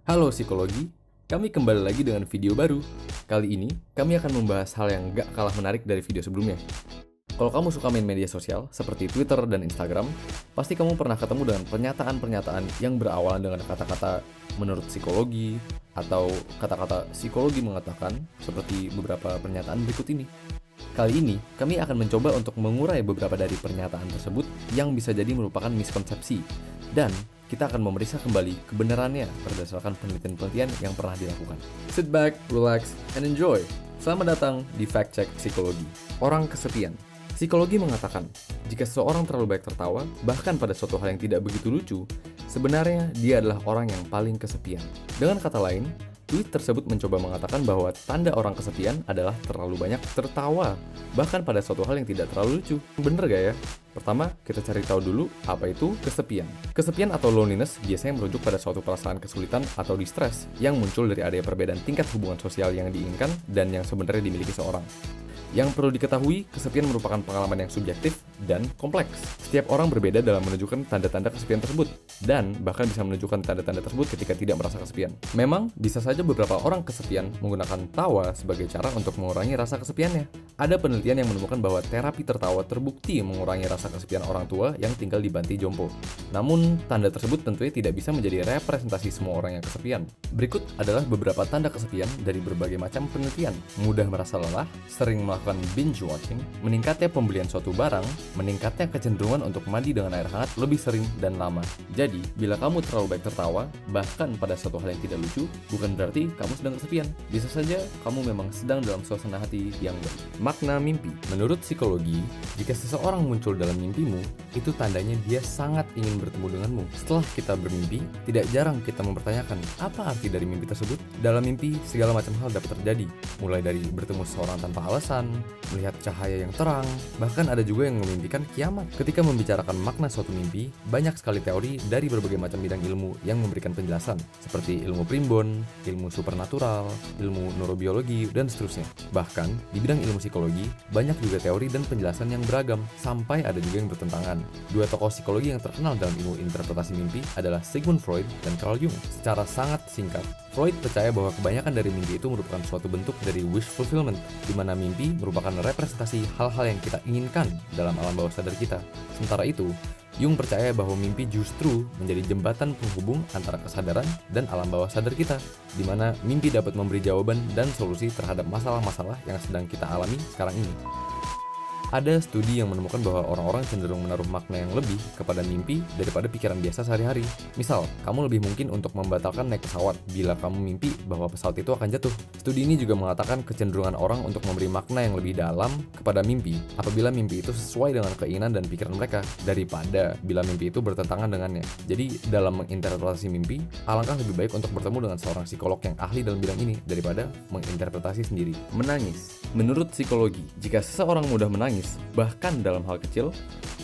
Halo psikologi, kami kembali lagi dengan video baru. Kali ini, kami akan membahas hal yang gak kalah menarik dari video sebelumnya. Kalau kamu suka main media sosial, seperti Twitter dan Instagram, pasti kamu pernah ketemu dengan pernyataan-pernyataan yang berawalan dengan kata-kata menurut psikologi, atau kata-kata psikologi mengatakan, seperti beberapa pernyataan berikut ini. Kali ini, kami akan mencoba untuk mengurai beberapa dari pernyataan tersebut yang bisa jadi merupakan miskonsepsi, dan kita akan memeriksa kembali kebenarannya berdasarkan penelitian-penelitian yang pernah dilakukan. Sit back, relax, and enjoy. Selamat datang di Fact Check Psikologi. Orang kesepian. Psikologi mengatakan, jika seseorang terlalu banyak tertawa, bahkan pada suatu hal yang tidak begitu lucu, sebenarnya dia adalah orang yang paling kesepian. Dengan kata lain, tweet tersebut mencoba mengatakan bahwa tanda orang kesepian adalah terlalu banyak tertawa, bahkan pada suatu hal yang tidak terlalu lucu. Bener gak ya? Pertama, kita cari tahu dulu apa itu kesepian. Kesepian atau loneliness biasanya merujuk pada suatu perasaan kesulitan atau distress yang muncul dari adanya perbedaan tingkat hubungan sosial yang diinginkan dan yang sebenarnya dimiliki seorang. Yang perlu diketahui, kesepian merupakan pengalaman yang subjektif dan kompleks. Setiap orang berbeda dalam menunjukkan tanda-tanda kesepian tersebut, dan bahkan bisa menunjukkan tanda-tanda tersebut ketika tidak merasa kesepian. Memang, bisa saja beberapa orang kesepian menggunakan tawa sebagai cara untuk mengurangi rasa kesepiannya. Ada penelitian yang menemukan bahwa terapi tertawa terbukti mengurangi rasa kesepian orang tua yang tinggal di panti jompo. Namun, tanda tersebut tentunya tidak bisa menjadi representasi semua orang yang kesepian. Berikut adalah beberapa tanda kesepian dari berbagai macam penelitian. Mudah merasa lelah, sering melakukan binge watching, meningkatnya pembelian suatu barang, meningkatnya kecenderungan untuk mandi dengan air hangat lebih sering dan lama. Jadi, bila kamu terlalu banyak tertawa, bahkan pada suatu hal yang tidak lucu, bukan berarti kamu sedang kesepian. Bisa saja kamu memang sedang dalam suasana hati yang baik. Makna mimpi. Menurut psikologi, jika seseorang muncul dalam mimpimu, itu tandanya dia sangat ingin bertemu denganmu. Setelah kita bermimpi, tidak jarang kita mempertanyakan, apa arti dari mimpi tersebut? Dalam mimpi, segala macam hal dapat terjadi, mulai dari bertemu seseorang tanpa alasan, melihat cahaya yang terang, bahkan ada juga yang memimpikan kiamat. Ketika membicarakan makna suatu mimpi, banyak sekali teori dari berbagai macam bidang ilmu yang memberikan penjelasan, seperti ilmu primbon, ilmu supernatural, ilmu neurobiologi, dan seterusnya. Bahkan, di bidang ilmu psikologi, banyak juga teori dan penjelasan yang beragam, sampai ada juga yang bertentangan. Dua tokoh psikologi yang terkenal dalam ilmu interpretasi mimpi adalah Sigmund Freud dan Carl Jung. Secara sangat singkat, Freud percaya bahwa kebanyakan dari mimpi itu merupakan suatu bentuk dari wish fulfillment, di mana mimpi merupakan representasi hal-hal yang kita inginkan dalam alam bawah sadar kita. Sementara itu, Jung percaya bahwa mimpi justru menjadi jembatan penghubung antara kesadaran dan alam bawah sadar kita, di mana mimpi dapat memberi jawaban dan solusi terhadap masalah-masalah yang sedang kita alami sekarang ini. Ada studi yang menemukan bahwa orang-orang cenderung menaruh makna yang lebih kepada mimpi daripada pikiran biasa sehari-hari. Misal, kamu lebih mungkin untuk membatalkan naik pesawat bila kamu mimpi bahwa pesawat itu akan jatuh. Studi ini juga mengatakan kecenderungan orang untuk memberi makna yang lebih dalam kepada mimpi apabila mimpi itu sesuai dengan keinginan dan pikiran mereka daripada bila mimpi itu bertentangan dengannya. Jadi, dalam menginterpretasi mimpi, alangkah lebih baik untuk bertemu dengan seorang psikolog yang ahli dalam bidang ini daripada menginterpretasi sendiri. Menangis. Menurut psikologi, jika seseorang mudah menangis, bahkan dalam hal kecil,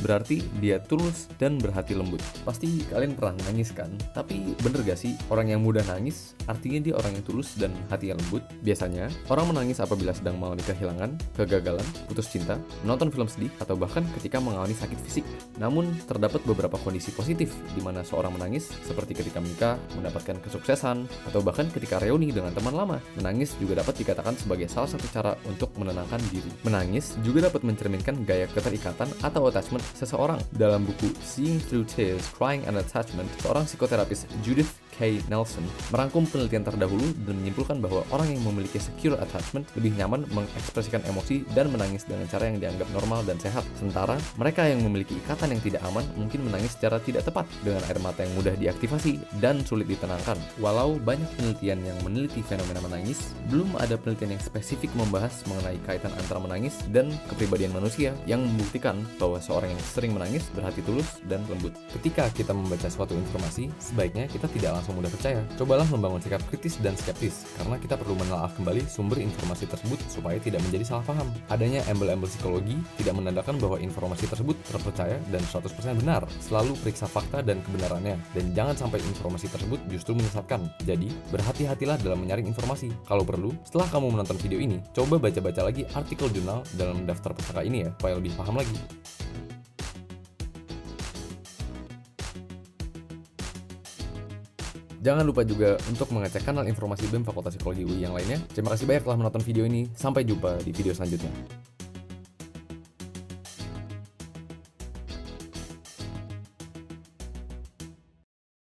berarti dia tulus dan berhati lembut. Pasti kalian pernah nangis kan? Tapi bener gak sih, orang yang mudah nangis artinya dia orang yang tulus dan hati yang lembut? Biasanya, orang menangis apabila sedang mengalami kehilangan, kegagalan, putus cinta, menonton film sedih, atau bahkan ketika mengalami sakit fisik. Namun, terdapat beberapa kondisi positif di mana seorang menangis, seperti ketika menikah, mendapatkan kesuksesan, atau bahkan ketika reuni dengan teman lama. Menangis juga dapat dikatakan sebagai salah satu cara untuk menenangkan diri. Menangis juga dapat mencerminkan gaya keterikatan atau attachment seseorang. Dalam buku Seeing Through Tears, Crying and Attachment, seorang psikoterapis Judith K. Nelson merangkum penelitian terdahulu dan menyimpulkan bahwa orang yang memiliki secure attachment lebih nyaman mengekspresikan emosi dan menangis dengan cara yang dianggap normal dan sehat. Sementara, mereka yang memiliki ikatan yang tidak aman mungkin menangis secara tidak tepat dengan air mata yang mudah diaktifasi dan sulit ditenangkan. Walau banyak penelitian yang meneliti fenomena menangis, belum ada penelitian yang spesifik membahas mengenai kaitan antara menangis dan kepribadian manusia yang membuktikan bahwa seorang yang sering menangis berhati tulus dan lembut. Ketika kita membaca suatu informasi, sebaiknya kita tidak langsung mudah percaya. Cobalah membangun sikap kritis dan skeptis, karena kita perlu menelaah kembali sumber informasi tersebut supaya tidak menjadi salah paham. Adanya embel-embel psikologi tidak menandakan bahwa informasi tersebut terpercaya dan 100% benar. Selalu periksa fakta dan kebenarannya, dan jangan sampai informasi tersebut justru menyesatkan. Jadi, berhati-hatilah dalam menyaring informasi. Kalau perlu, setelah kamu menonton video ini, coba baca-baca lagi artikel jurnal dalam daftar pustaka ini ya, supaya lebih paham lagi. Jangan lupa juga untuk mengecek kanal informasi BEM Fakultas Psikologi UI yang lainnya. Terima kasih banyak telah menonton video ini. Sampai jumpa di video selanjutnya.